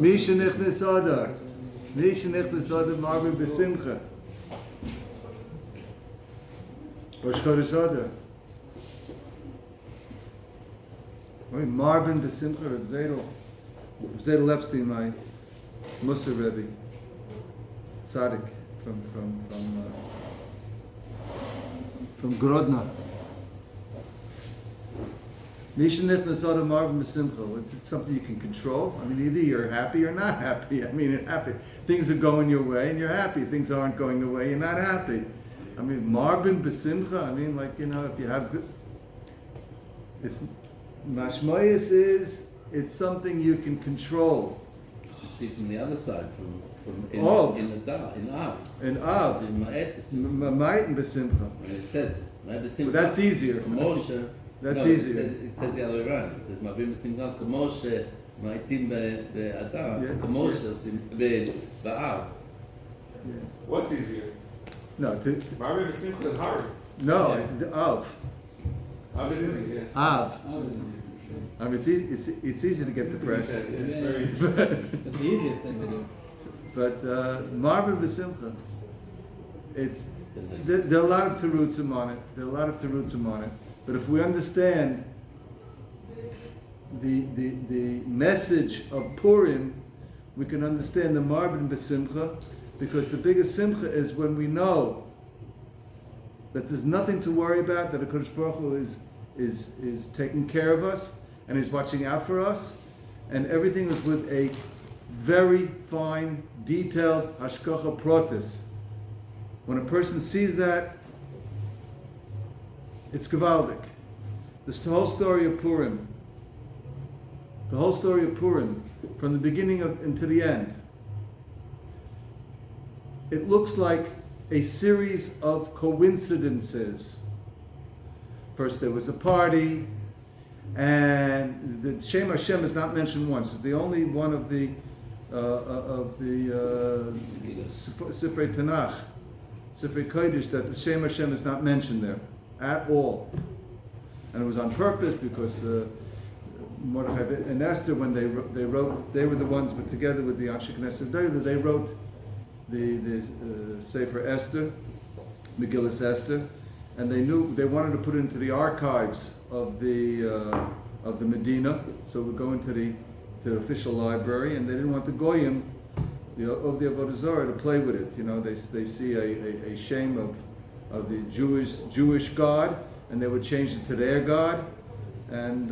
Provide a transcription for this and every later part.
Misha Nichnas Adar. Misha Nichnas Adar Marvin B'Simcha. Rosh Chodesh Adar. Marvin B'Simcha, Reb Zedel Epstein, my Musa Rebbe, tzaddik from Grodno. Nishan Nichnas Adar Marvin B'Simcha. It's something you can control. I mean, either you're happy or not happy. I mean, you're happy. Things are going your way and you're happy. Things aren't going your way, you're not happy. I mean, Marvin B'Simcha, I mean, like, you know, if you have good... It's... Mashmoyis is, it's something you can control. You see from the other side, from in Av. In Av. In Av. In Ma'et Ma'et and B'Simcha. it says, Ma'et B'Simcha. But that's easier. Moshe. That's no, easier. It says the other way around. It says, Ma'et B'Simcha, Moshe, Ma'etim Be'adar, Moshe, Be'Av. What's easier? No, Marvin B'Simcha is hard. no, the Av. Av is easy, yeah. Av. I mean, it's easy to get depressed. It's very easy. That's the easiest thing to do. But Marvin B'Simcha, there are a lot of terutzim on it. But if we understand the message of Purim, we can understand the Marvin B'Simcha, because the biggest simcha is when we know that there's nothing to worry about, that HaKadosh Baruch Hu is taking care of us and is watching out for us, and everything is with a very fine, detailed hashkacha protis. When a person sees that, it's gewaldig. This the whole story of Purim. The whole story of Purim, from the beginning into the end. It looks like a series of coincidences. First there was a party, and the Shem Hashem is not mentioned once. It's the only one of the Sifrei Tanakh, Sifrei Kodesh, that the Shem Hashem is not mentioned there at all. And it was on purpose, because Mordechai and Esther, when they wrote, they were the ones, but together with the Anshe Knesset, they wrote the Sefer Esther, Megillas Esther, and they wanted to put it into the archives of the Medina, so it would go into the official library, and they didn't want the Goyim, the Avodah Zarah, to play with it. You know, they see a shame of the Jewish God, and they would change it to their God, and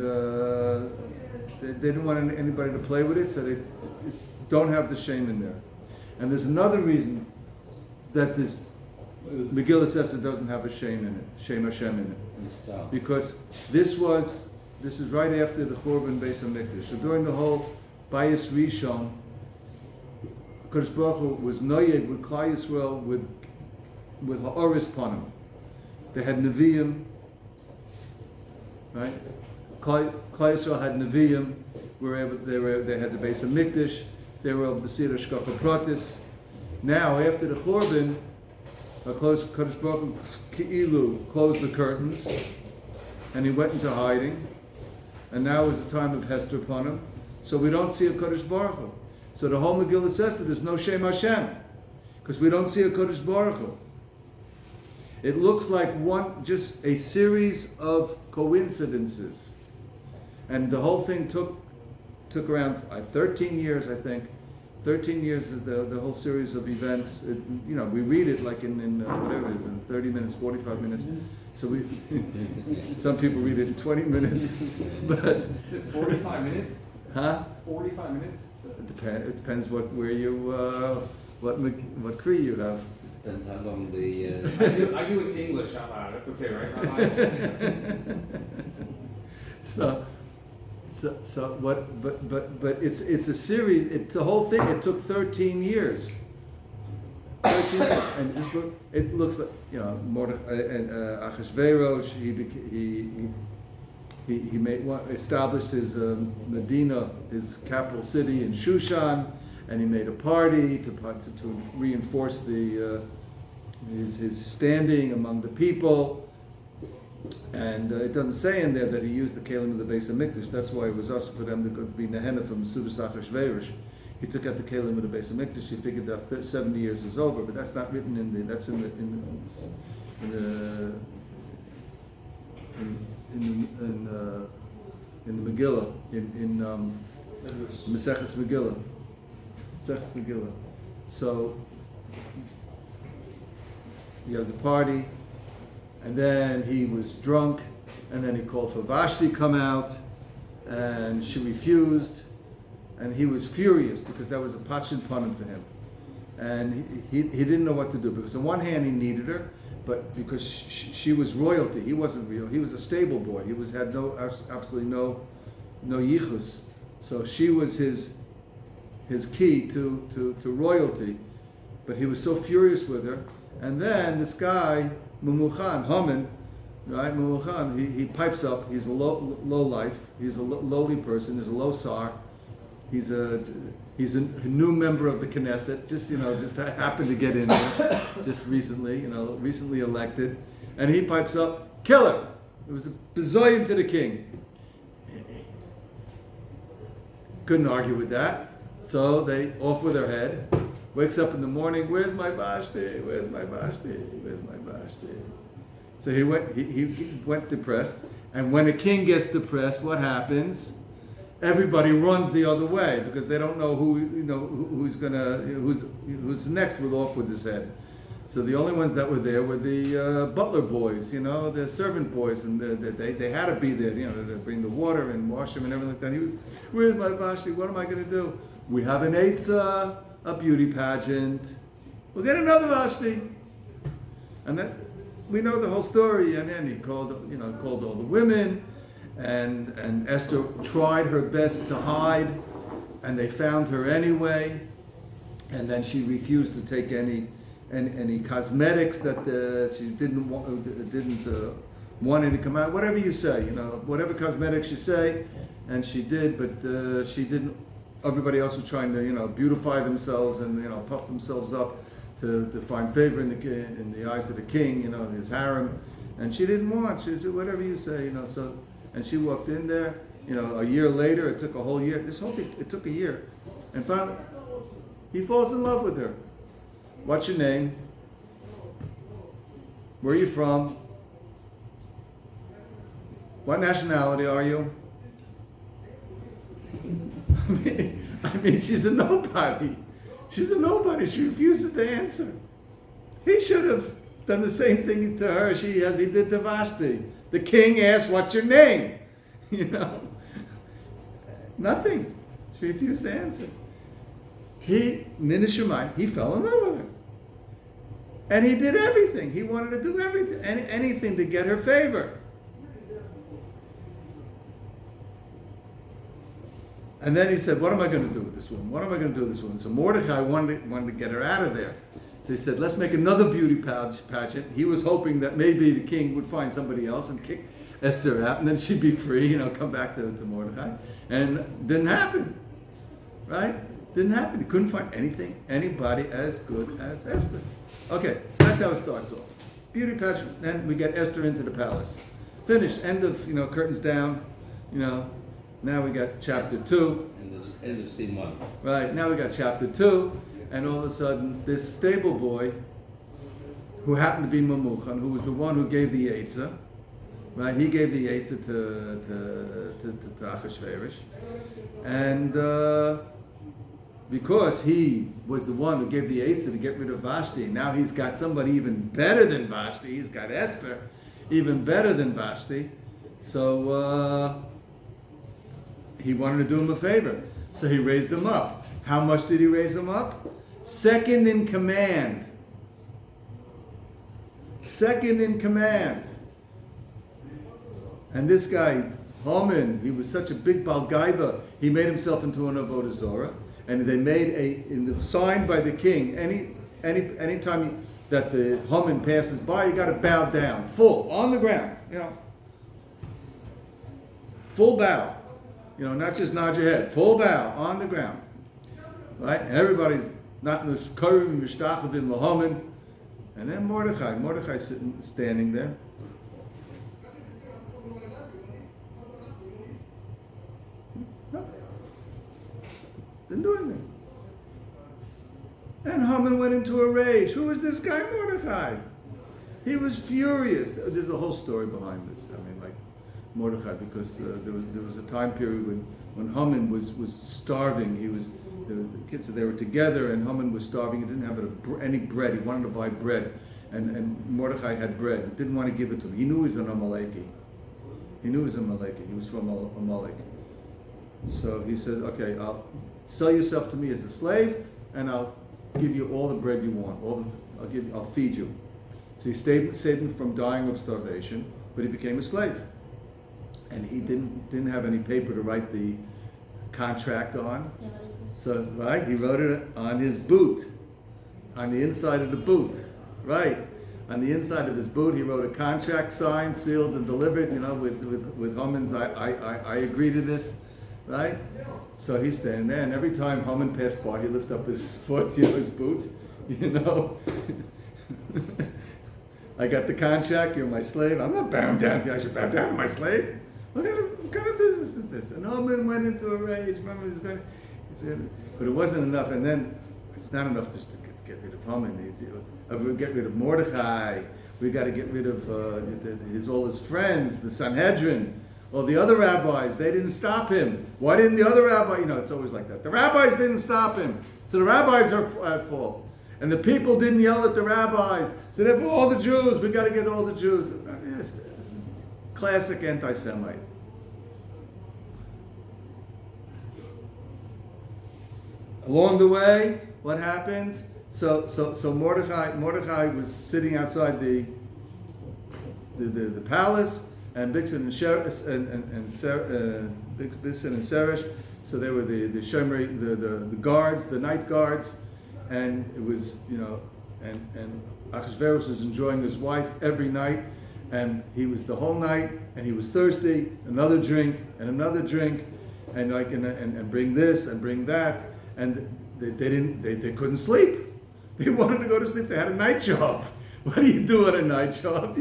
they didn't want anybody to play with it, so they don't have the shame in there. And there's another reason that this Megillas Esther doesn't have a shame in it, Shem Hashem in it, because this is right after the Churban Beis Hamikdash. So during the whole Bayis Rishon, Kadosh Baruch Hu was noyed with Klal Yisrael with ha'oris panim. They had Nevi'im, right? Klal Yisrael had Nevi'im. They had the Beis Hamikdash. They were able to see the Hashkacha Pratis. Now, after the Churban, Kadosh Baruch Hu Ki'ilu closed the curtains, and he went into hiding. And now is the time of Hester Panim, so we don't see a Kadosh Baruch Hu. So the whole Megillah says that there's no Shem Hashem, because we don't see a Kadosh Baruch Hu. It looks like just a series of coincidences, and the whole thing took around 13 years, I think. 13 years is the whole series of events. We read it like in whatever it is, in 30 minutes, 45 minutes. So some people read it in 20 minutes, but... Is it 45 minutes? Huh? 45 minutes? It depends what Kri you have. Depends how long the... I do it in English out loud, that's okay, right? But it's a series. The whole thing. It took 13 years. 13 years, and it looks like Mordechai and Achashverosh. He established his Medina, his capital city in Shushan, and he made a party to reinforce his standing among the people. And it doesn't say in there that he used the Kalim of the Beis Hamikdash. That's why it was also for them to be Nehenna from Sudas Achashverosh. he took out the kelim of the Beis Hamikdash. He figured that 70 years is over, but that's not written in the. That's in the Megillah in Maseches Megillah. Maseches Megillah. So you have the party, and then he was drunk, and then he called for Vashti to come out, and she refused, and he was furious because that was a patchin panim for him, and he didn't know what to do, because on one hand he needed her, but because she was royalty, he wasn't real. He was a stable boy. He had absolutely no yichus. So she was his key to royalty, but he was so furious with her. And then this guy Mumuchan Haman, right? Mumuchan, he pipes up. He's a low life. He's a lowly person. He's a low sar. He's a new member of the Knesset. Just happened to get in there just recently. Recently elected, and he pipes up, kill her. It was a bezoyim to the king. Couldn't argue with that. So they off with her head. Wakes up in the morning. Where's my Vashti? Where's my Vashti? Where's my Vashti? So he went depressed. And when a king gets depressed, what happens? Everybody runs the other way because they don't know who's next with off with his head. So the only ones that were there were the butler boys, the servant boys, and they had to be there, to bring the water and wash him and everything like that. He was, where's my Vashti? What am I going to do? We have an eitzah, a beauty pageant. We'll get another Vashti. And then we know the whole story. And then he called all the women. And Esther tried her best to hide, and they found her anyway. And then she refused to take any cosmetics that she didn't want any to come out. Whatever you say, whatever cosmetics you say, and she did, but she didn't. Everybody else was trying to beautify themselves and puff themselves up to find favor in the eyes of the king, his harem, and she didn't want. She did whatever you say, So. And she walked in there, a year later. It took a whole year. This whole thing, it took a year. And finally, he falls in love with her. What's your name? Where are you from? What nationality are you? I mean, she's a nobody. She's a nobody. She refuses to answer. He should have done the same thing to her as he did to Vashti. The king asked, what's your name? Nothing. She refused to answer. He fell in love with her. And he did everything. He wanted to do everything, anything to get her favor. And then he said, what am I going to do with this woman? What am I going to do with this woman? So Mordecai wanted to get her out of there. So he said, let's make another beauty pageant. He was hoping that maybe the king would find somebody else and kick Esther out, and then she'd be free, come back to Mordecai. And it didn't happen, right? Didn't happen. He couldn't find anybody as good as Esther. Okay, that's how it starts off. Beauty pageant, then we get Esther into the palace. Finished, end of, curtains down, now we got chapter 2. End of scene 1. Right, now we got chapter 2. And all of a sudden, this stable boy, who happened to be Mamuchan, who was the one who gave the Eitzah, right? He gave the Eitzah to Achashverosh. And because he was the one who gave the Eitzah to get rid of Vashti, now he's got somebody even better than Vashti. He's got Esther, even better than Vashti. So he wanted to do him a favor. So he raised him up. How much did he raise him up? Second in command. Second in command. And this guy, Haman, he was such a big Balgaiva, he made himself into an Avodah Zorah. And they made signed by the king, any time that the Haman passes by, you got to bow down, full, on the ground, Full bow. Not just nod your head, full bow, on the ground. Right? And everybody's not in the Purim, Mishtachavim, Lahaman. And then Mordecai standing there. No. Didn't do anything. And Haman went into a rage. Who is this guy Mordechai? He was furious. There's a whole story behind this. I mean, like Mordechai, because there was a time period when Haman was starving. The kids, they were together, and Haman was starving. He didn't have any bread. He wanted to buy bread, and Mordechai had bread. He didn't want to give it to him. He knew he was an Amaleki. He was from Amalek. So he says, "Okay, I'll sell yourself to me as a slave, and I'll give you all the bread you want. I'll feed you." So he saved him from dying of starvation, but he became a slave, and he didn't have any paper to write the contract on. So he wrote it on his boot, on the inside of the boot, right? On the inside of his boot, he wrote a contract, signed, sealed, and delivered. With Haman's, I agree to this, right? So he's standing there, and every time Haman passed by, he lifted up his foot, his boot, I got the contract, you're my slave. I'm not bound down to you. I should bow down to my slave. What kind of business is this? And Haman went into a rage. Remember, but it wasn't enough. And then it's not enough just to get rid of Haman. We get rid of Mordechai. We got to get rid of all his friends, the Sanhedrin. Well, the other rabbis, they didn't stop him. Why didn't the other rabbi? It's always like that. The rabbis didn't stop him. So the rabbis are at fault. And the people didn't yell at the rabbis. So therefore, all the Jews, we got to get all the Jews. Yes, classic anti-Semite. Along the way, what happens? So Mordechai was sitting outside the palace, and Bigsan and Seresh. So they were the Shomrei, the guards, the night guards, and it was and Achashverosh was enjoying his wife every night, and he was the whole night, and he was thirsty. Another drink and another drink, and bring this and bring that, and they couldn't sleep. They wanted to go to sleep. They had a night job. What do you do at a night job?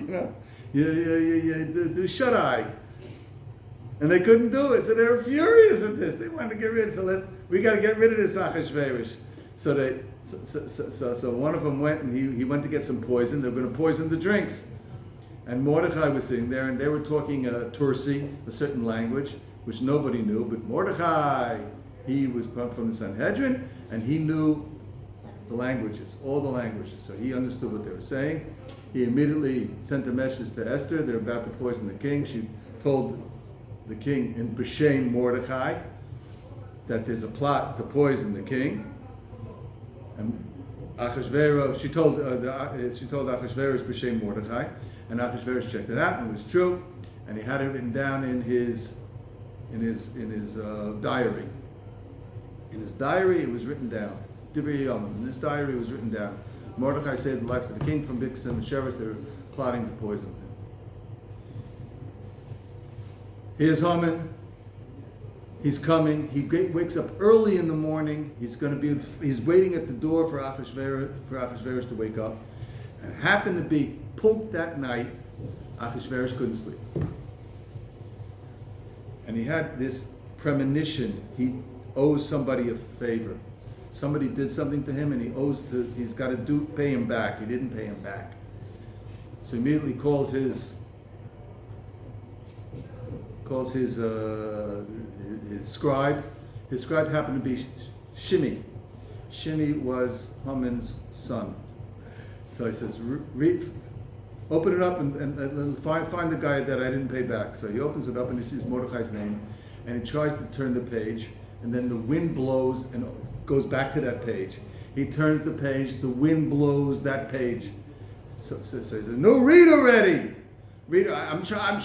You do shut eye. And they couldn't do it, so they were furious at this. They wanted to get rid of it. So we got to get rid of this Achashverosh. So one of them went, and he went to get some poison. They were going to poison the drinks. And Mordechai was sitting there, and they were talking Tursi, a certain language, which nobody knew. But Mordechai, he was from the Sanhedrin, and he knew the languages, all the languages. So he understood what they were saying. He immediately sent a message to Esther. They're about to poison the king. She told the king in B'Shem Mordechai that there's a plot to poison the king. And Achashverosh, she told Achashverosh B'Shem Mordechai, and Achashverosh checked it out, and it was true. And he had it written down in his diary. In his diary, it was written down. In his diary, it was written down. Mordechai saved the life of the king from Bigsan and Sheresh. They were plotting to poison him. Here's Haman. He's coming. He wakes up early in the morning. He's waiting at the door for Achashverosh to wake up. And it happened to be Purim that night. Achashverosh couldn't sleep. And he had this premonition. He owes somebody a favor. Somebody did something to him, and he's got to pay him back. He didn't pay him back. So he immediately calls his scribe. His scribe happened to be Shimi. Shimi was Haman's son. So he says, open it up and find the guy that I didn't pay back. So he opens it up, and he sees Mordechai's name, and he tries to turn the page, and then the wind blows and goes back to that page. He turns the page, the wind blows that page. So he says, no, read already. Read, I'm trying.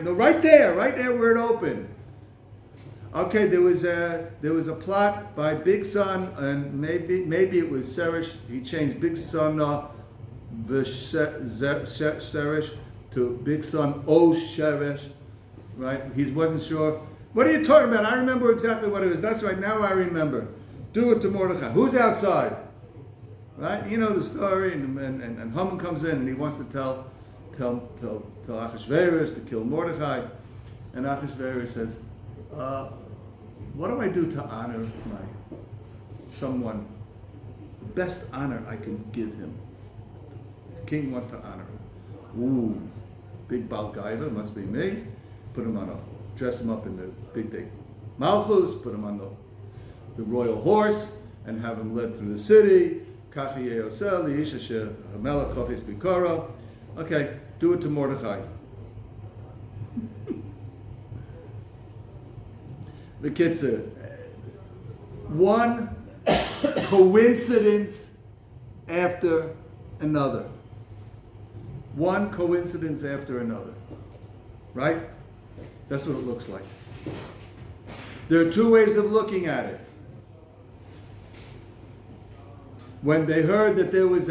No, right there where it opened. Okay, there was a plot by Big Son, and maybe it was Seresh. He changed Big Son Seresh to Big Son O Sheresh, right? He wasn't sure. What are you talking about? I remember exactly what it was. That's right. Now I remember. Do it to Mordechai. Who's outside? Right? You know the story, and Haman comes in, and he wants to tell Achashverosh to kill Mordechai, and Achashverosh says, "What do I do to honor someone best honor I can give him. The king wants to honor him. Ooh, big Balgaiva, must be me. Put him on dress him up in the big Malchus, put him on the royal horse, and have him led through the city. Okay, do it to Mordechai. The Kitzur. One coincidence after another. One coincidence after another. Right? That's what it looks like. There are two ways of looking at it. When they heard that there was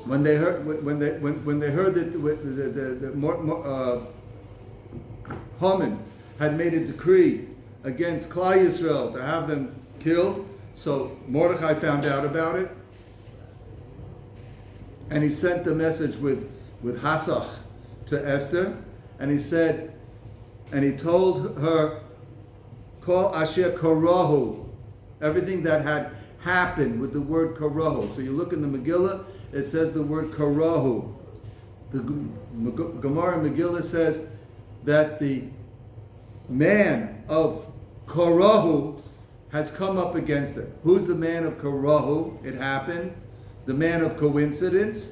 when they heard that Haman had made a decree against Klal Yisrael to have them killed, so Mordechai found out about it, and he sent a message with Hasach to Esther, and he said, and he told her, Kol Asher Karahu, everything that had happened with the word Karahu. So you look in the Megillah, it says the word Karahu. The Gemara in Megillah says that the man of Karahu has come up against it. Who's the man of Karahu? It happened. The man of coincidence?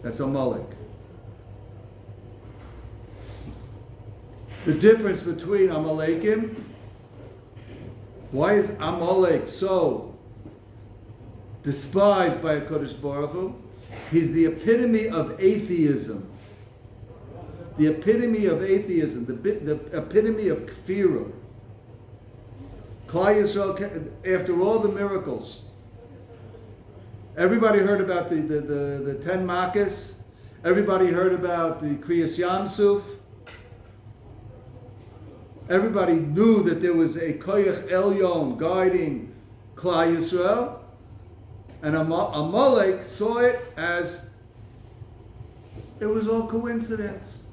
That's Amalek. The difference between Amalekim, why is Amalek so despised by HaKadosh Baruch Hu? He's the epitome of atheism. The epitome of atheism, the epitome of kfirah. Klal Yisrael, after all the miracles, everybody heard about the 10 Makkos. Everybody heard about the Kriyas Yamsuf. Everybody knew that there was a Koyach Elyon guiding Klal Yisrael. And Amalek saw it as it was all coincidence.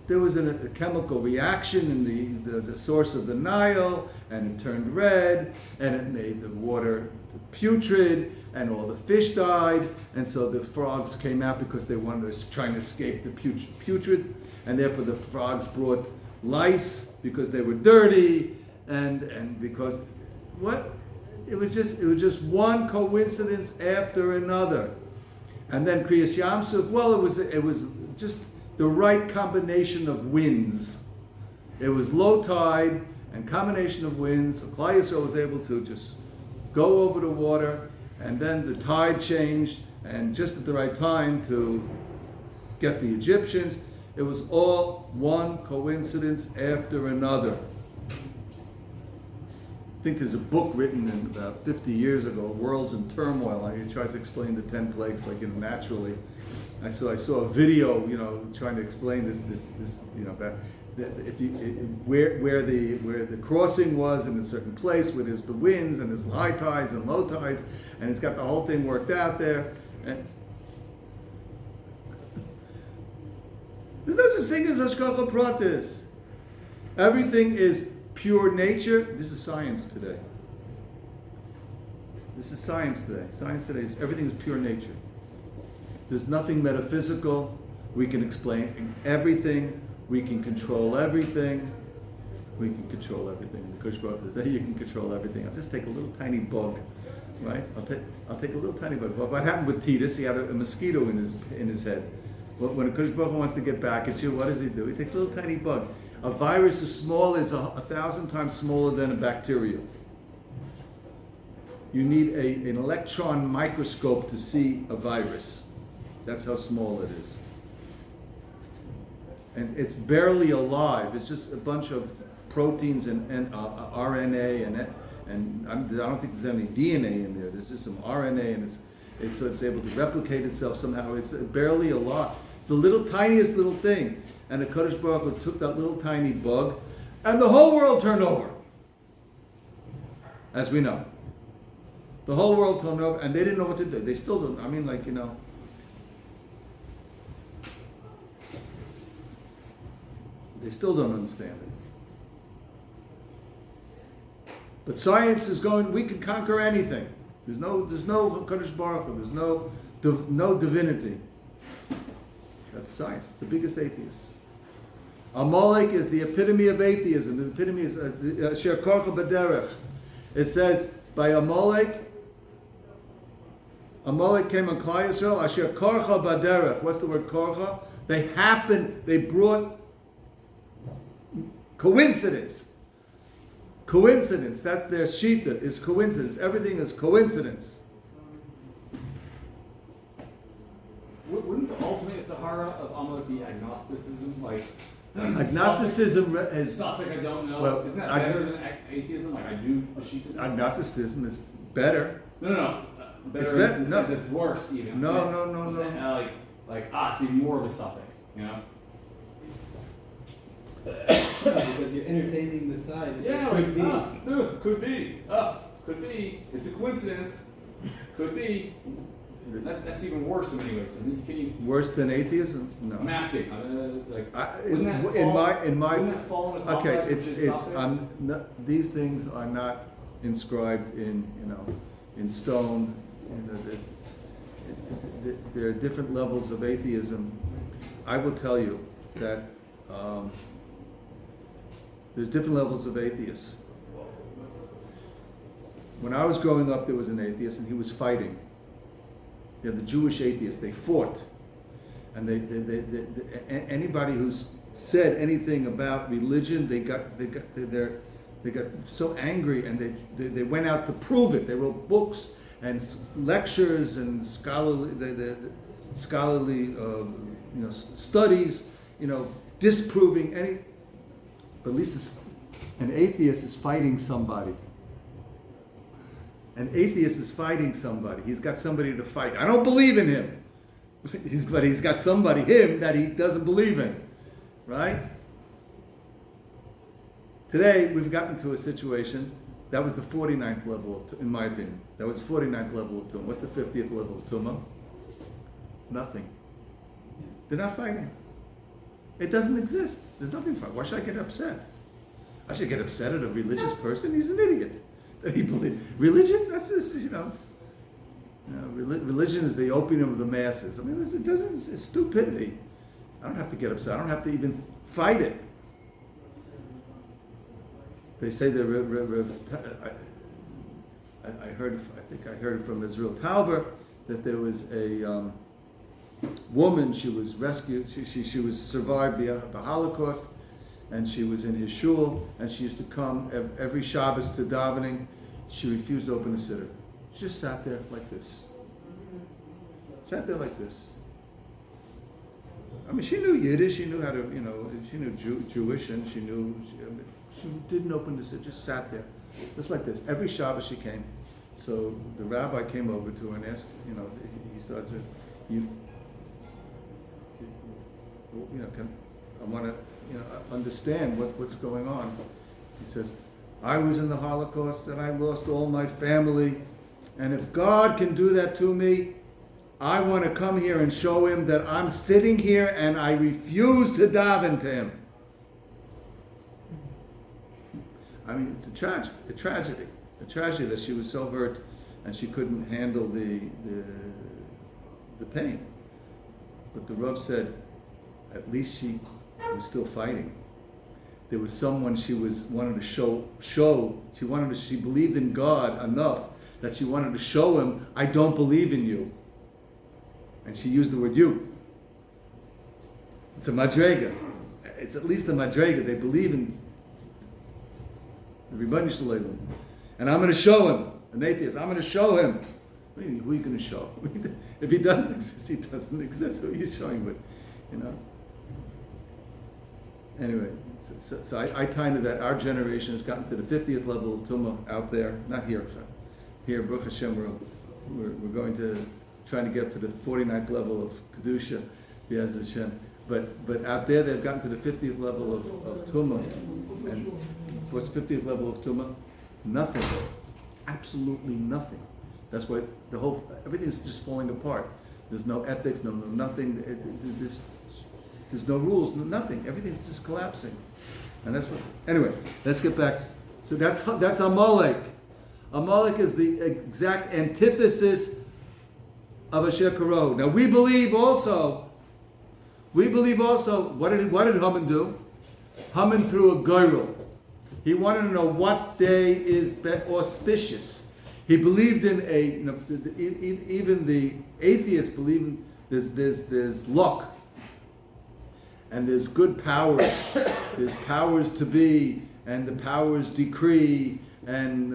There was a chemical reaction in the source of the Nile, and it turned red, and it made the water putrid, and all the fish died, and so the frogs came out because they wanted to trying to escape the putrid, and therefore the frogs brought lice because they were dirty, and because what? It was just one coincidence after another. And then Kriyas Yamsuf, well, it was just the right combination of winds. It was low tide and combination of winds. So Klal Yisrael was able to just go over the water, and then the tide changed, and just at the right time to get the Egyptians. It was all one coincidence after another. I think there's a book written about 50 years ago, Worlds in Turmoil. He tries to explain the 10 plagues naturally. I saw a video, trying to explain this that if you where the crossing was in a certain place where there's the winds and there's high tides and low tides, and it's got the whole thing worked out there. And there's no such thing as hashgacha pratis. Everything is pure nature. This is science today. This is science today. Science today is everything is pure nature. There's nothing metaphysical. We can explain everything. We can control everything. We can control everything. The Kosh Baruch says, "Hey, you can control everything. I'll just take a little tiny bug, right? I'll take a little tiny bug." Well, what happened with Titus? He had a mosquito in his head. Well, when a Kosh Baruch wants to get back at you, what does he do? He takes a little tiny bug. A virus as small as 1,000 times smaller than a bacteria. You need an electron microscope to see a virus. That's how small it is. And it's barely alive. It's just a bunch of proteins and RNA and I don't think there's any DNA in there. There's just some RNA, and so it's able to replicate itself somehow. It's barely alive. The tiniest little thing. And the Kodesh Baruch Hu took that little tiny bug, and the whole world turned over. As we know. The whole world turned over, and they didn't know what to do. They still don't. I mean, they still don't understand it. But science is going, we can conquer anything. There's no Kadosh Baruch Hu, there's no divinity. That's science, the biggest atheist. Amalek is the epitome of atheism. The epitome is Asher Korcha B'derech. It says, by Amalek came on Klal Yisrael, Asher Korcha B'derech. What's the word Korcha? They brought coincidence. Coincidence, that's their shita, is coincidence. Everything is coincidence. Wouldn't the ultimate Sahara of Amalek be agnosticism? Like Agnosticism is... stuff like I don't know. Well, Isn't that better than atheism? Like I do the shita. Agnosticism is better. No. Better It's in better- the no. sense it's worse even. No, I'm no, saying- no, I'm no. saying, it's even more of a suffix, you know? Because you're entertaining the side. Yeah, It could be. Could be. It's a coincidence. Could be. That's even worse in many ways. Can you Worse than atheism? No. masking? In my wouldn't that fall with okay, Amalek, it's which is suffix? these things are not inscribed in in stone. There are different levels of atheism. I will tell you that there's different levels of atheists. When I was growing up, there was an atheist, and he was fighting. The Jewish atheists, they fought, and anybody who's said anything about religion, they got so angry, and they went out to prove it. They wrote books and lectures and scholarly studies, disproving any. But at least an atheist is fighting somebody. An atheist is fighting somebody. He's got somebody to fight. I don't believe in him. But he's got somebody, him, that he doesn't believe in. Right? Today, we've gotten to a situation, that was the 49th level, in my opinion. That was the 49th level of Tumah. What's the 50th level of Tumah? Nothing. They're not fighting. It doesn't exist. There's nothing to fight. Why should I get upset? I should get upset at a religious person. He's an idiot. That he believes. Religion? That's just, religion is the opium of the masses. I mean, it's stupidity. I don't have to get upset. I don't have to even fight it. They say that I think I heard it from Israel Tauber, that there was a woman, she was rescued, she was survived the Holocaust, and she was in his shul, and she used to come every Shabbos to davening. She refused to open a siddur. She just sat there like this. Sat there like this. I mean, she knew Yiddish, she knew how to, she knew Jewish, and she didn't open the siddur, just sat there. Just like this. Every Shabbos she came. So the rabbi came over to her and asked, he started, I want to, understand what's going on. He says, I was in the Holocaust and I lost all my family, and if God can do that to me, I want to come here and show him that I'm sitting here and I refuse to daven to him. I mean, it's a tragedy that she was so hurt and she couldn't handle the pain. But the Rav said, at least she was still fighting. There was someone she wanted to show. She believed in God enough that she wanted to show him, I don't believe in you. And she used the word you. It's a madrega. It's at least a madrega. They believe in the Rebbeinu Shalom. And I'm going to show him, an atheist, I'm going to show him. What do you mean, who are you going to show? If he doesn't exist, he doesn't exist. Who are you showing with? Anyway, so I tie into that. Our generation has gotten to the 50th level of Tumah out there, not here. Here, Baruch Hashem, we're going to trying to get to the 49th level of Kedusha, B'ez Hashem. But out there, they've gotten to the 50th level of Tumah. And what's the 50th level of Tumah? Nothing. Absolutely nothing. That's why everything's just falling apart. There's no ethics, no nothing. There's no rules, nothing. Everything's just collapsing. And that's what, anyway, let's get back. So that's Amalek. Amalek is the exact antithesis of Asher Karo. Now we believe also, what did Haman do? Haman threw a goyrel. He wanted to know what day is auspicious. He believed in even the atheists believe in there's luck. And there's good powers. There's powers to be, and the powers decree, and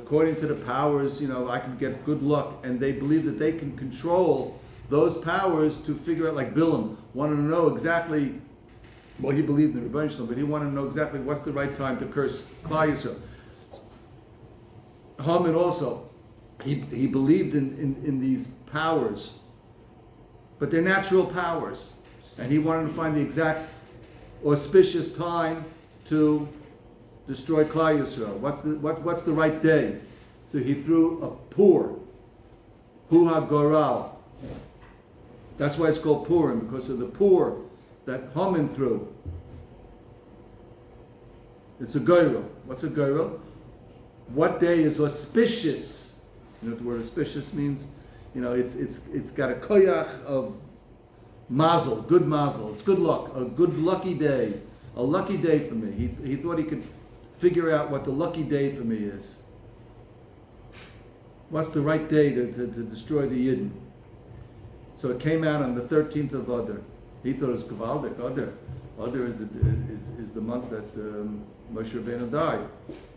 according to the powers, I can get good luck. And they believe that they can control those powers to figure out, like Bilam wanted to know exactly, well, he believed in the Rebbeinu Shalom, but he wanted to know exactly what's the right time to curse Klal Yisrael. Haman also, he believed in these powers, but they're natural powers. And he wanted to find the exact auspicious time to destroy Klal Yisrael. What's the right day? So he threw a pur, hu ha-goral. That's why it's called Purim, because of the pur that Haman threw. It's a goyrel. What's a goyrel? What day is auspicious? You know what the word auspicious means? It's got a koyach of mazel, good mazel. It's good luck, a good lucky day, a lucky day for me. He thought he could figure out what the lucky day for me is. What's the right day to destroy the Yidden? So it came out on the 13th of Adar. He thought it was Gavaldik. Adar is the month that Moshe Rabbeinu died.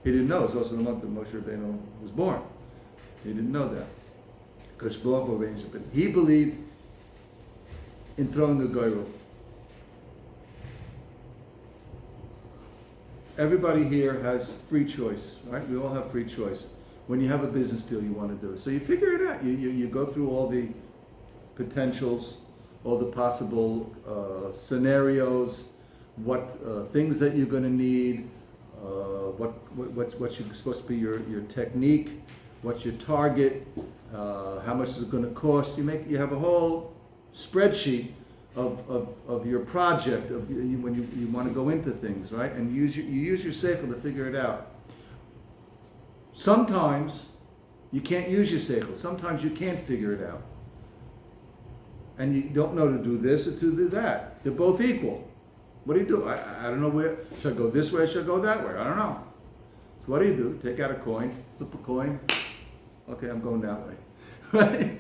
He didn't know. It's also the month that Moshe Rabbeinu was born. He didn't know that. Kodesh Baruch Hu arranged it. But he believed in throwing the goyrel. Everybody here has free choice, right? We all have free choice. When you have a business deal you want to do. So you figure it out. You go through all the potentials, all the possible scenarios, what things that you're going to need, what's supposed to be your technique, what's your target, how much is it going to cost. You have a whole spreadsheet of your project when you want to go into things, right? And you use your seichel to figure it out. Sometimes you can't use your seichel. Sometimes you can't figure it out. And you don't know to do this or to do that. They're both equal. What do you do? I don't know where. Should I go this way? Should I go that way? I don't know. So what do? Take out a coin, flip a coin. Okay, I'm going that way. Right?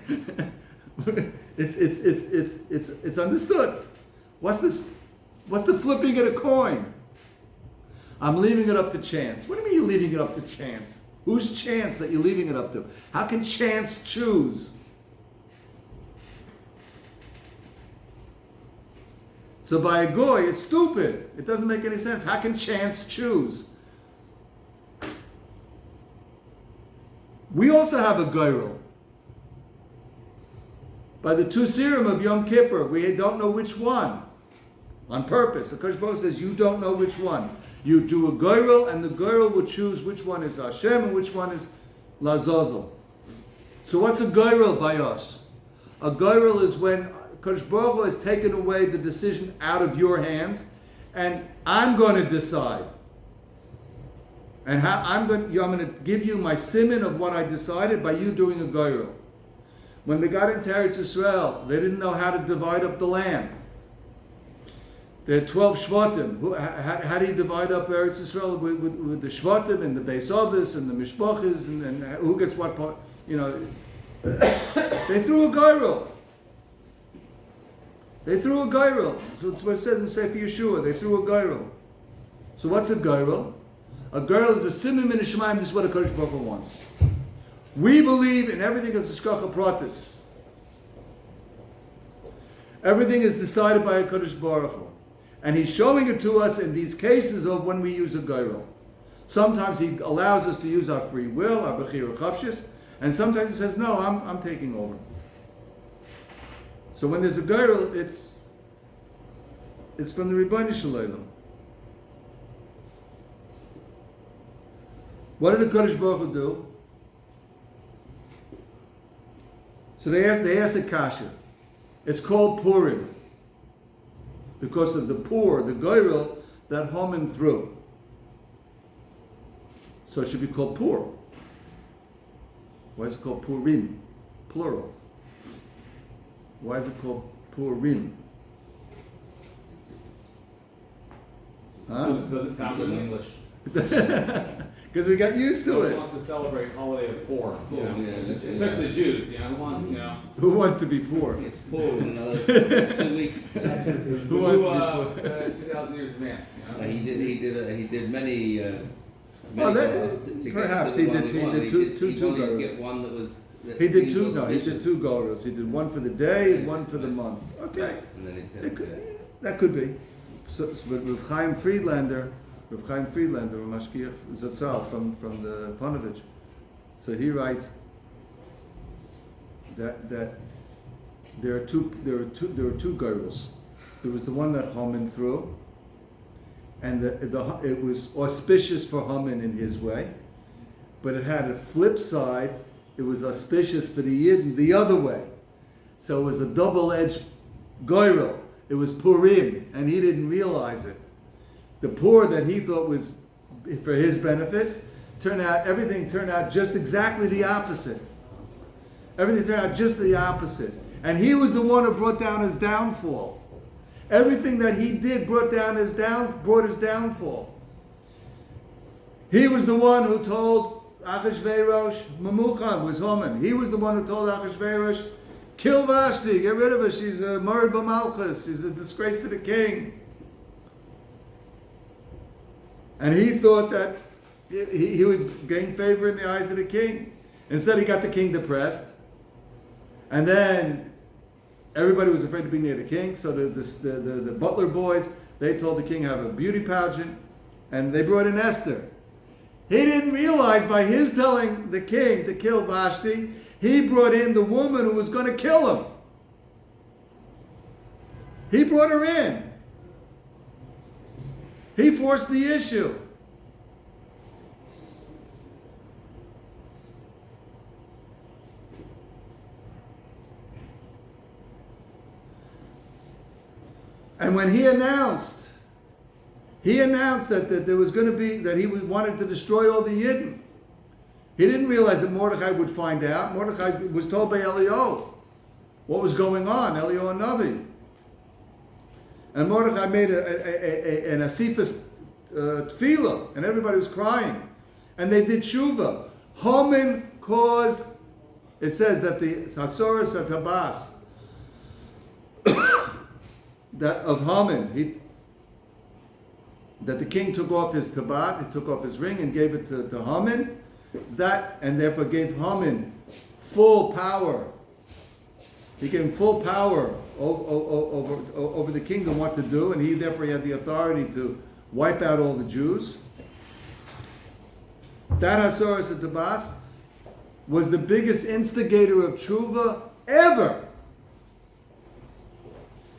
It's understood. What's this? What's the flipping of a coin? I'm leaving it up to chance. What do you mean you're leaving it up to chance? Whose chance that you're leaving it up to? How can chance choose? So by a goy, it's stupid. It doesn't make any sense. How can chance choose? We also have a goyrel. By the two serum of Yom Kippur, we don't know which one. On purpose. The Kodesh Baruch Hu says you don't know which one. You do a goyrel, and the goyrel will choose which one is Hashem and which one is Lazazel. So what's a goyrel by us? A goyrel is when Kodesh Baruch Hu has taken away the decision out of your hands, and I'm going to decide. And I'm going to give you my siman of what I decided by you doing a goyrel. When they got into Eretz Yisrael, they didn't know how to divide up the land. There are 12 Shvatim. How do you divide up Eretz Yisrael with the Shvatim and the Beis Avos and the Mishpachas and who gets what part? They threw a goyrel. They threw a goyrel. That's what it says in Sefer Yeshua. They threw a goyrel. So what's a goyrel? A goyrel is a simim in Shemaim. This is what a Kodesh Baruch Hu wants. We believe in everything as Hashgacha Pratis. Everything is decided by a Kodesh Baruch Hu. And He's showing it to us in these cases of when we use a goyrel. Sometimes He allows us to use our free will, our bechira chavshis, and sometimes He says, no, I'm taking over. So when there's a goyrel, it's from the Rebbeinu Shalom. What did the Kodesh Baruch Hu do? So they asked the kasha. It's called Purim because of the goyrel that Haman threw. So it should be called Pur. Why is it called Purim? Plural. Why is it called Purim? Huh? Does it sound good in English? Because we got used to Who it. wants to celebrate holiday of poor? You know? Yeah. Especially the Jews. You know, who wants, you know? Who wants to be poor? It's poor in another 2 weeks. Who wants to be poor? 2,000 years advance. You know? He did many. Oh, that- goals to perhaps get to he the one did- he he wanted. did two- two He wanted to goals. get one that was. That He did seemed two. No, he did auspicious. two goals. He did one for the day and one for the month. Okay, And then it it could, that could be. So but Rav Chaim Friedlander, Rav Mashkiach Zatzal from the Panovich, so he writes that there are two girdles. There was the one that Haman threw, and it was auspicious for Haman in his way, but it had a flip side. It was auspicious for the Yidden the other way. So it was a double-edged goyrel. It was Purim, and he didn't realize it. The poor that he thought was for his benefit, everything turned out just exactly the opposite. Everything turned out just the opposite. And he was the one who brought down his downfall. Everything that he did brought his downfall. He was the one who told Achashverosh, Mamuchan was Haman. He was the one who told Achashverosh, kill Vashti, get rid of her. She's a Murray B'Malchus. She's a disgrace to the king. And he thought that he would gain favor in the eyes of the king. Instead, he got the king depressed. And then everybody was afraid to be near the king. So the butler boys, they told the king have a beauty pageant. And they brought in Esther. He didn't realize by his telling the king to kill Vashti, he brought in the woman who was going to kill him. He brought her in. He forced the issue. And when he announced that there was going to be, that he wanted to destroy all the Yidden. He didn't realize that Mordechai would find out. Mordechai was told by Eliyahu what was going on, Eliyahu Navi. And Mordechai made an Asifas tefillah, and everybody was crying. And they did tshuva. Haman caused, it says that the Hasoras Tabas, that of Haman, that the king took off his tabat, he took off his ring and gave it to Haman, and therefore gave Haman full power. He gave him full power over the kingdom, what to do, and he therefore had the authority to wipe out all the Jews. That Hasoras Tabas was the biggest instigator of tshuva ever.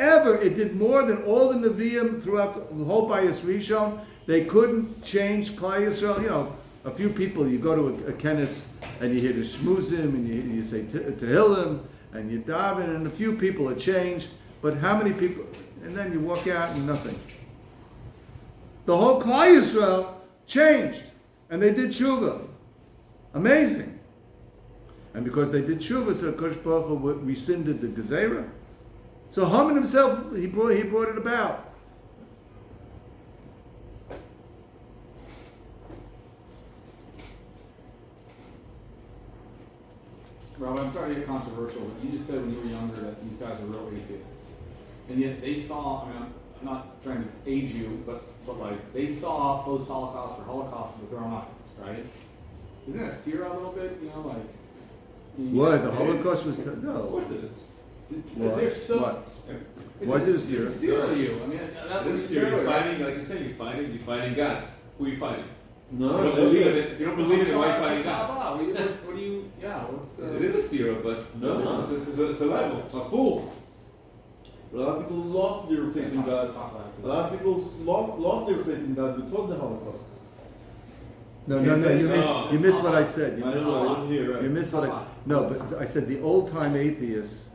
It did more than all the Nevi'im throughout the whole Bayis Rishon. They couldn't change Klal Yisrael. You know, a few people, you go to a kenis and you hear the shmuzim and you say Tehillim and you daven, and a few people have changed. But how many people? And then you walk out and nothing. The whole Klal Yisrael changed, and they did tshuva. Amazing. And because they did tshuva, so Kodesh Baruch Hu rescinded the Gezerah. So Haman himself, he brought it about. Rob, I'm sorry to get controversial, but you just said when you were younger that these guys are real atheists. And yet they saw, I mean, I'm not trying to age you, but like, they saw post-Holocaust or Holocaust with their own eyes, right? Isn't that steer a little bit, you know, like... What? The Holocaust was... Of No. course it is. What? They're so... What? It's Why is it a steer? It's a steer to you. I mean, that It was is steer. you're fighting, like you said, you're fighting God. Who are you fighting? No, you don't believe in it. You don't believe in it. Why are you fighting God? What do you? Yeah. What's the? It is a steer, but No. it's a level. A fool. A lot of people lost their faith in God. A lot of people lost their faith in God because of the Holocaust. No, you missed what I said. You missed what I said. You missed what I said. No, but I said the old-time atheists,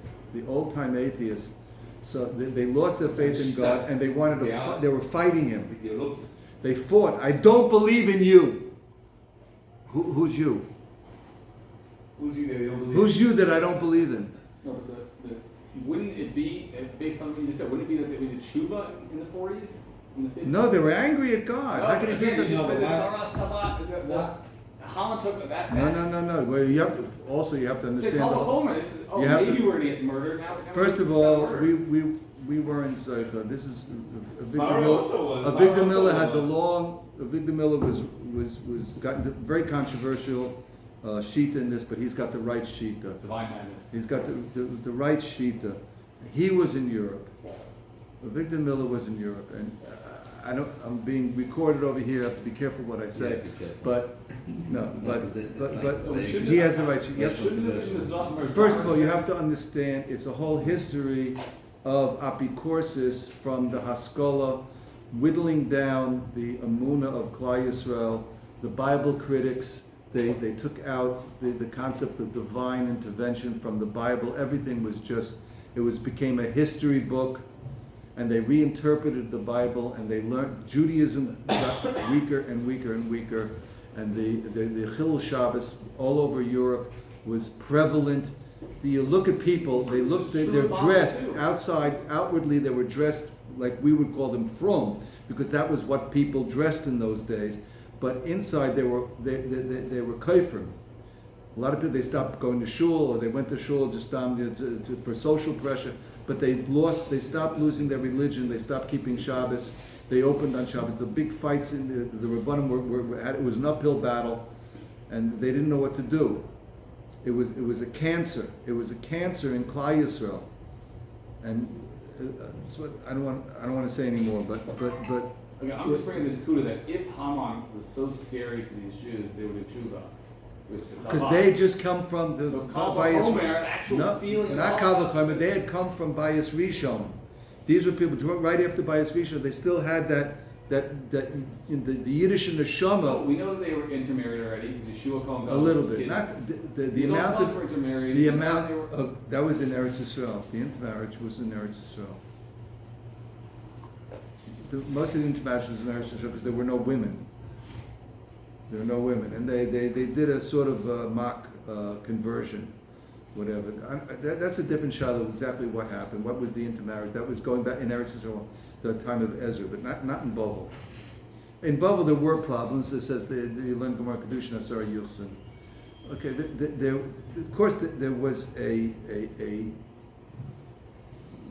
so they lost their faith in God and they wanted to, they were fighting him. They fought. I don't believe in you. Who's you? Who's you that you don't believe? Who's you that I don't believe in? No, but wouldn't it be, based on what you just said, wouldn't it be that we did tshuva in the 40s? In the 50s? No, they were angry at God. How could he do again, such you a just said thing? the Saras Tabat, the Holland took that. No. Well, you have to also you have to Say understand. The, Kalachoma, this is, you have maybe to- we're gonna get murdered now. first of we all, got murdered. we were in Zeicha. This is Victor Mara Miller. also was. Victor Mara Miller also has a was. long. Victor Miller was gotten very controversial sheet in this, but he's got the right sheet. Divine madness. He's got the right sheet. He was in Europe. Victor Miller was in Europe, and I'm being recorded over here. I have to be careful what I say. Yeah, be careful. But no, but because it's but, like but very- he has the right sheet. Yeah, Yes. shouldn't it in the Zohar? First of all, you have to understand it's a whole history of apicorsis from the Haskalah, whittling down the Amunah of Klal Yisrael. The Bible critics, they took out the concept of divine intervention from the Bible. Everything was just, became a history book, and they reinterpreted the Bible, and they learned, Judaism got weaker and weaker and weaker, and the Chilul Shabbos all over Europe was prevalent. You look at people, they're dressed outwardly they were dressed like we would call them frum, because that was what people dressed in those days. But inside they were kafrim. A lot of people, they stopped going to shul, or they went to shul just for social pressure, but they stopped losing their religion, they stopped keeping Shabbos, they opened on Shabbos. The big fights in the Rabbanim it was an uphill battle, and they didn't know what to do. It was a cancer. It was a cancer in Klal Yisrael, and that's what I don't want to say anymore. But Okay, I'm just bringing the Nakuda that if Haman was so scary to these Jews, they would do tshuva. because they just come from the So Kal Bayis- V'chomer, the actual feeling of not Holocaust. Kal V'chomer, they had come from Bayis Rishon. These were people right after Bayis Rishon. They still had that in the Yiddish and the Shama. We know that they were intermarried already because Yeshua called them A little bit, kids. not the These old amount sons of were intermarried. the and now amount they were- of that was in Eretz Yisrael. The intermarriage was in Eretz Yisrael. Most of the intermarriage was in Eretz Yisrael because there were no women. There were no women, and they did a sort of mock conversion, whatever. That's a different shadow of exactly what happened. What was the intermarriage? That was going back in Eretz Yisrael, the time of Ezra, but not in Bovel. In Bovel there were problems. It says they learned Gemara Kedushin Asar Yuchsin. Okay, of course there was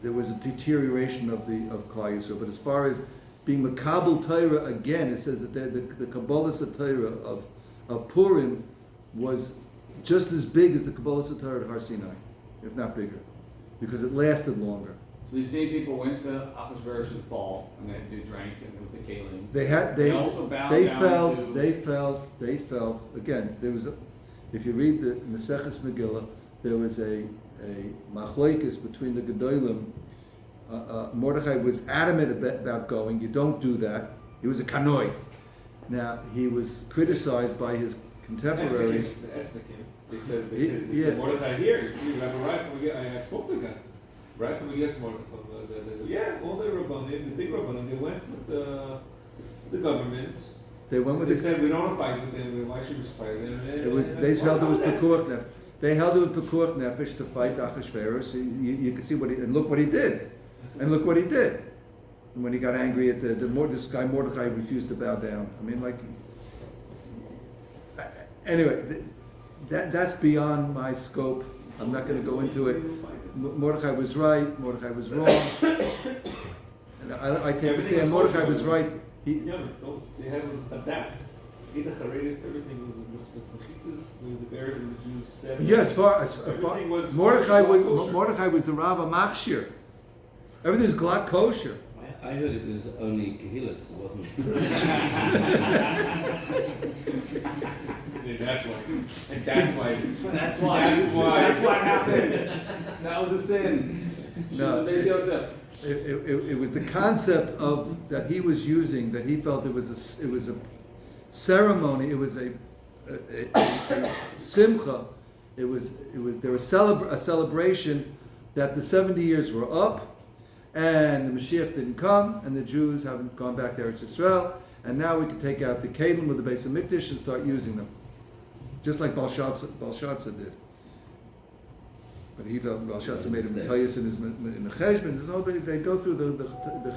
there was a deterioration of Klal Yisrael, but as far as being Makabel Torah, again, it says that the Kabbalas Torah of Purim was just as big as the Kabbalas Torah at Har Sinai, if not bigger, because it lasted longer. So these same people went to Achashverosh's ball and they drank with the kalim. They also bowed down to. They felt again. There was, if you read the Maseches Megillah, there was a machlokes between the Gedolim. Mordechai was adamant about going. You don't do that. He was a kanoi. Now he was criticized by his contemporaries. They said Mordechai here. You see, Rabbi Reif, I spoke to the guy. Right from the all the Rabbanim, the big Rabbanim, they went with the government. They went with They said we don't want to fight with them. Why should we fight them? They held it with Pekuach Nefesh. They held it with Pekuach Nefesh to fight Achashverosh. You can see and look what he did, and look what he did. And when he got angry at this guy Mordechai refused to bow down. I mean, like, anyway, that's beyond my scope. I'm not going to go into it. Mordechai was right. Mordechai was wrong. And I take the stand. Mordechai was right. They had was adats. The Haredis, everything was the mechitzas, the bears and the Jews said. Yeah, as far Everything was Mordechai was the Rav Machshir. Everything was glad kosher. I heard it was only Kehilas, it wasn't. Yeah, that's why. And that's why. That's why. That's what happened. That was the sin. No. Beis Yosef. It was the concept of that he was using, that he felt it was a ceremony, it was a simcha, there was a celebration that the 70 years were up, and the Mashiach didn't come, and the Jews haven't gone back to Eretz Yisrael, and now we can take out the kelim with the Beis Hamikdash and start using them. just like Belshazzar did. But he felt Belshazzar made him tayis in the cheshbon. There's nobody. They go through the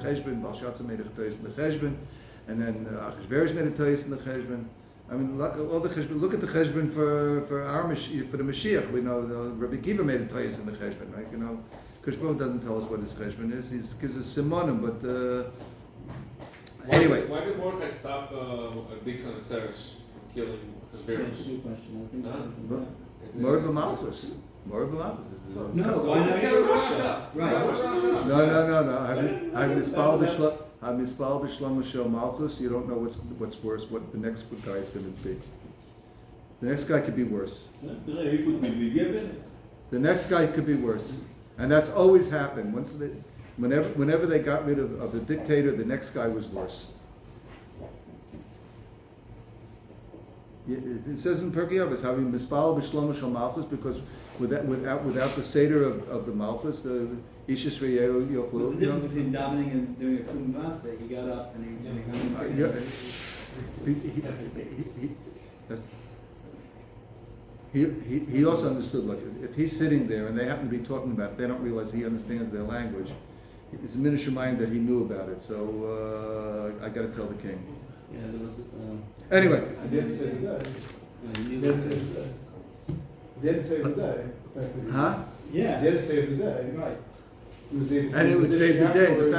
cheshbon. Belshazzar made a tayis in the cheshbon, and then Achashverosh made a tayis in the cheshbon. I mean, all the cheshbon. Look at the cheshbon for our Mashiach, for the Mashiach. We know Rabbi Kiva made a tayis in the cheshbon, right? You know, Kushbo doesn't tell us what his cheshbon is. He gives us simonim, but anyway. Why did Mordechai stop a big son of Zeresh from killing That's a Achashverosh? good question. I was thinking something. Mord b'malchus. Mord b'malchus. No, why not? Let's get a Rosh Hashanah. Right. No. Have mispal b'shlam shel malchus. You don't know what's worse. What the next guy is going to be. The next guy could be worse. The next guy could be worse, and that's always happened. Whenever they got rid of the dictator, the next guy was worse. It says in Pirkei Avos, having mispal b'shlomo shel malchus, because without the seder of the malchus, the ishis re'eu yochlu. What's the difference between davening and doing a kum vase? He got up and he also understood. Look, if he's sitting there and they happen to be talking about it, they don't realize he understands their language. It's a minish mind that he knew about it. So I got to tell the king. Yeah, there was. Anyway. I didn't say the day. You Didn't say the day. Didn't say the day. Huh? Yeah. Didn't say the day. Right. And it would save the day. The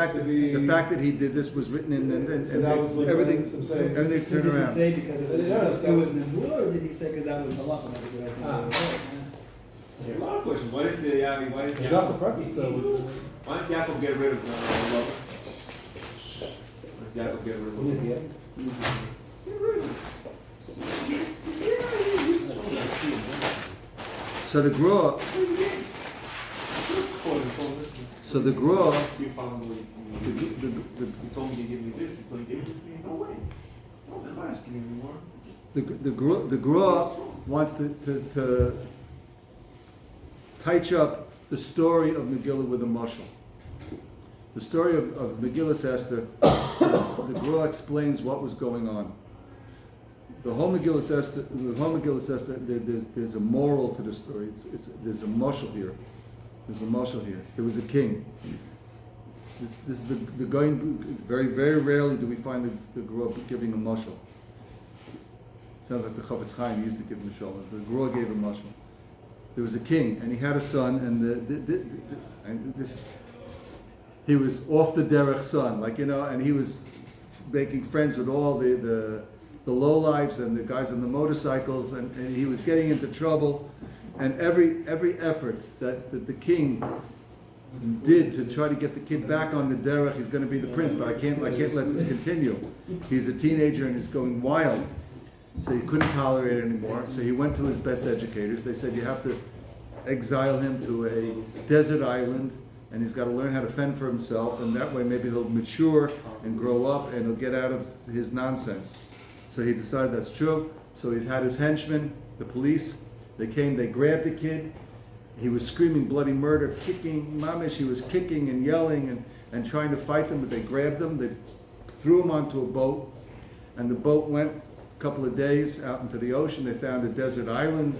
fact that he did this was written in, and So that was what everything some say. everything So turned did he around. say because it Yeah, was, that it was- was Nebuah, or did he say because that was halacha? That was what I think Ah. it was. There's a lot of questions. Why didn't Yaakov? Why didn't The Yaakov? Jacob practice though was Why didn't Yaakov get rid of Laban? Why didn't Yaakov get rid of Laban? Get rid of him. So the Gra, so the Gra, You found me. You told me to give me this. You couldn't give it to me. No way. No, I'm not asking you anymore. the Gra wants to touch up the story of Megillah with a mashal. The story of Megillah Esther, the Gra explains what was going on. The whole Megillah Esther, there's a moral to the story. There's a mashal here. There's a mashal here. There was a king. This is the going. Very, very rarely do we find the Gra giving a mashal. Sounds like the Chavetz Chaim used to give mashal. The Gra gave a mashal. There was a king, and he had a son, and he was off the derech son, and he was making friends with all the lowlifes and the guys on the motorcycles, and he was getting into trouble. And every effort that the king did to try to get the kid back on the derech, he's going to be the prince, but I can't let this continue. He's a teenager and he's going wild. So he couldn't tolerate it anymore. So he went to his best educators. They said, you have to exile him to a desert island, and he's got to learn how to fend for himself, and that way maybe he'll mature and grow up and he'll get out of his nonsense. So he decided that's true. So he's had his henchmen, the police. They came, they grabbed the kid. He was screaming bloody murder, kicking, mamish. He was kicking and yelling and trying to fight them, but they grabbed him. They threw him onto a boat, and the boat went a couple of days out into the ocean. They found a desert island,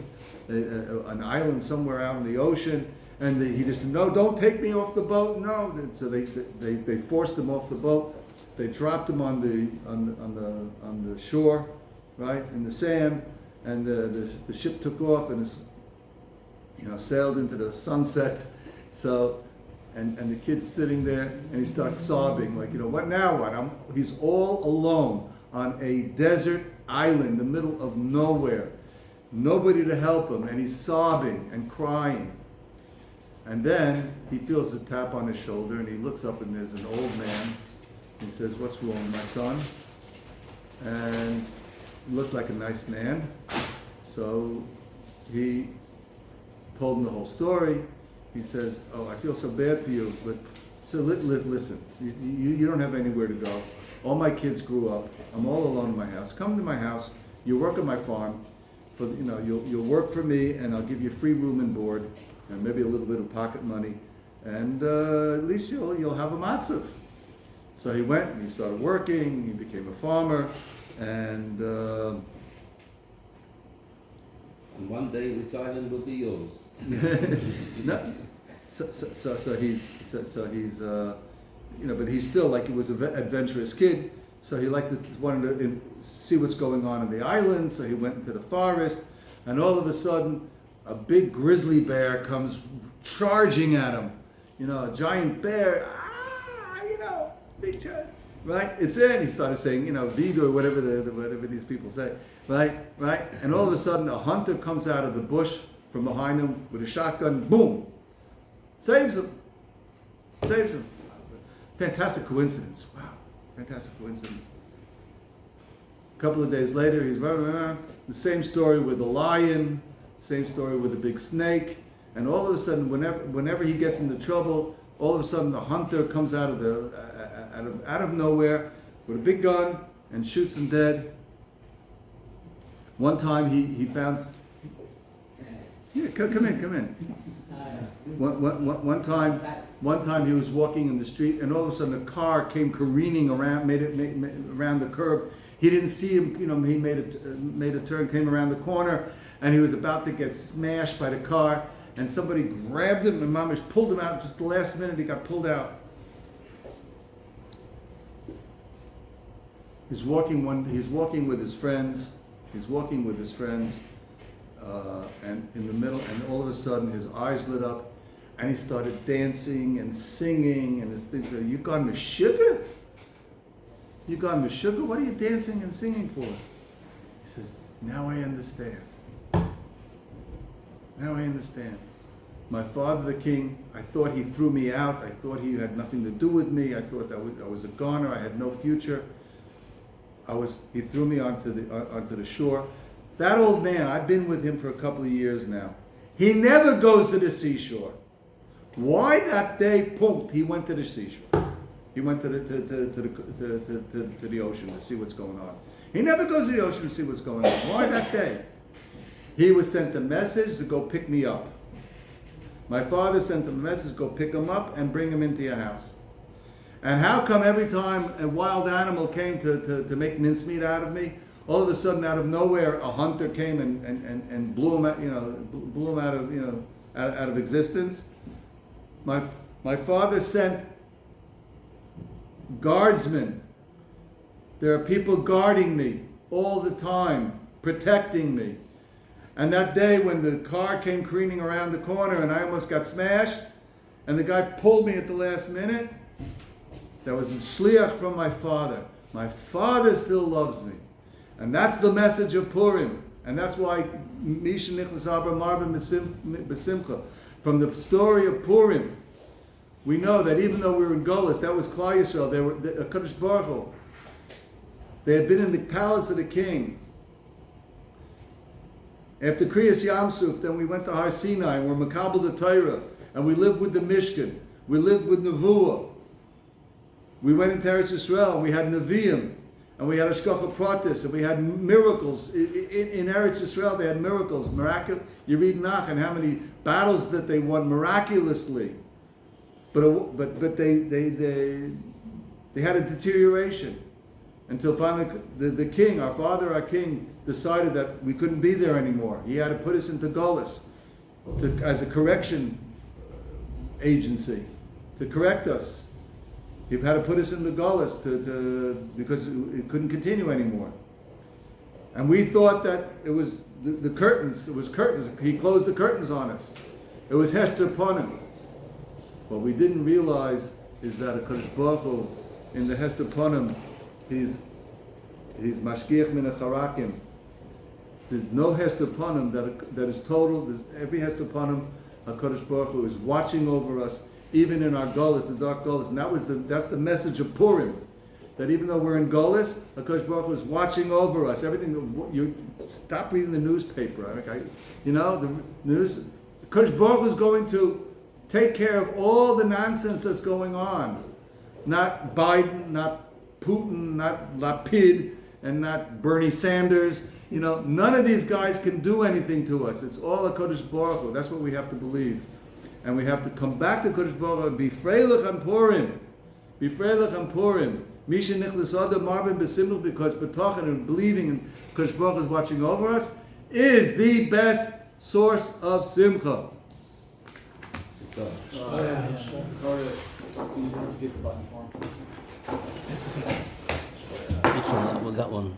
an island somewhere out in the ocean, and he just said, "No, don't take me off the boat, no." So they forced him off the boat. They dropped him on the shore, right in the sand, and the ship took off and sailed into the sunset. So, and the kid's sitting there, and he starts sobbing, what now? What? He's all alone on a desert island in the middle of nowhere, nobody to help him, and he's sobbing and crying. And then he feels a tap on his shoulder, and he looks up, and there's an old man. He says, "What's wrong, my son?" And he looked like a nice man. So he told him the whole story. He says, "Oh, I feel so bad for you, but so listen, you don't have anywhere to go. All my kids grew up. I'm all alone in my house. Come to my house. You work at my farm. You'll work for me, and I'll give you free room and board, and maybe a little bit of pocket money, and at least you'll have a matzav." So he went and he started working. He became a farmer, and And one day this island will be yours. No. So he's but he's still like he was an adventurous kid. So he wanted to see what's going on in the island. So he went into the forest, and all of a sudden, a big grizzly bear comes charging at him. A giant bear. Big giant. Right? It's in. He started saying, Vigo or whatever these people say. Right? And all of a sudden, a hunter comes out of the bush from behind him with a shotgun. Boom! Saves him. Fantastic coincidence. Wow. Fantastic coincidence. A couple of days later, he's running around. The same story with a lion. Same story with a big snake. And all of a sudden, whenever he gets into trouble, all of a sudden the hunter comes out of nowhere with a big gun and shoots him dead. One time he found. Yeah, come in. One time he was walking in the street, and all of a sudden a car came careening around, made around the curb. He didn't see him. He made a turn, came around the corner, and he was about to get smashed by the car. And somebody grabbed him, and Mamish pulled him out. Just the last minute, he got pulled out. He's walking with his friends. And in the middle, and all of a sudden his eyes lit up, and he started dancing and singing, and his things said, "You got me sugar? You got me sugar? What are you dancing and singing for?" He says, "Now I understand. My father, the king, I thought he threw me out. I thought he had nothing to do with me. I thought I was a goner. I had no future. He threw me onto the shore. That old man, I've been with him for a couple of years now. He never goes to the seashore. Why that day, punkt, he went to the seashore. He went to the ocean to see what's going on. He never goes to the ocean to see what's going on. Why that day? He was sent a message to go pick me up. My father sent him a message, go pick him up and bring him into your house. And how come every time a wild animal came to make mincemeat out of me, all of a sudden out of nowhere a hunter came and blew him out of existence? My father sent guardsmen. There are people guarding me all the time, protecting me. And that day when the car came careening around the corner and I almost got smashed, and the guy pulled me at the last minute, that was a shliach from my father. My father still loves me. And that's the message of Purim. And that's why Misha Nichlas Abra Marben Besimcha. From the story of Purim, we know that even though we were in Golis, that was Klal Yisrael, they were Kadosh Baruch Hu. They had been in the palace of the king. After Kriyas Yamsuf, then we went to Har Sinai, and we're Makabel the Torah, and we lived with the Mishkan. We lived with Nevuah. We went into Eretz Yisrael, and we had Nevi'im, and we had Hashgacha Pratis, and we had miracles. In Eretz Yisrael, they had miracles. You read Nach, and how many battles that they won miraculously. But they had a deterioration. Until finally the king, our father, our king, decided that we couldn't be there anymore. He had to put us into Golis as a correction agency to correct us. He had to put us in the Golis because it couldn't continue anymore. And we thought that it was the curtains. It was curtains. He closed the curtains on us. It was Hester Panim. What we didn't realize is that a Kadosh Baruch Hu, in the Hester Panim, he's mashgiach min hacharakim. There's no Hester Panim that is total. There's every Hester Panim, HaKadosh Baruch Hu is watching over us, even in our Golis, the dark Golis. And that's the message of Purim. That even though we're in Golis, HaKadosh Baruch Hu is watching over us. Everything. You stop reading the newspaper. The news. HaKadosh Baruch Hu is going to take care of all the nonsense that's going on. Not Biden, not Putin, not Lapid, and not Bernie Sanders. None of these guys can do anything to us. It's all a Kodesh Baruch Hu. That's what we have to believe. And we have to come back to Kodesh Baruch Hu and be Freilich on Purim. Be Freilich on Purim. Misha Nichlas Adam Marben Besimcha, because B'tachan and believing in Kodesh Baruch Hu is watching over us. is the best source of simcha. Kodesh, please hit the button for him. Which one? That one.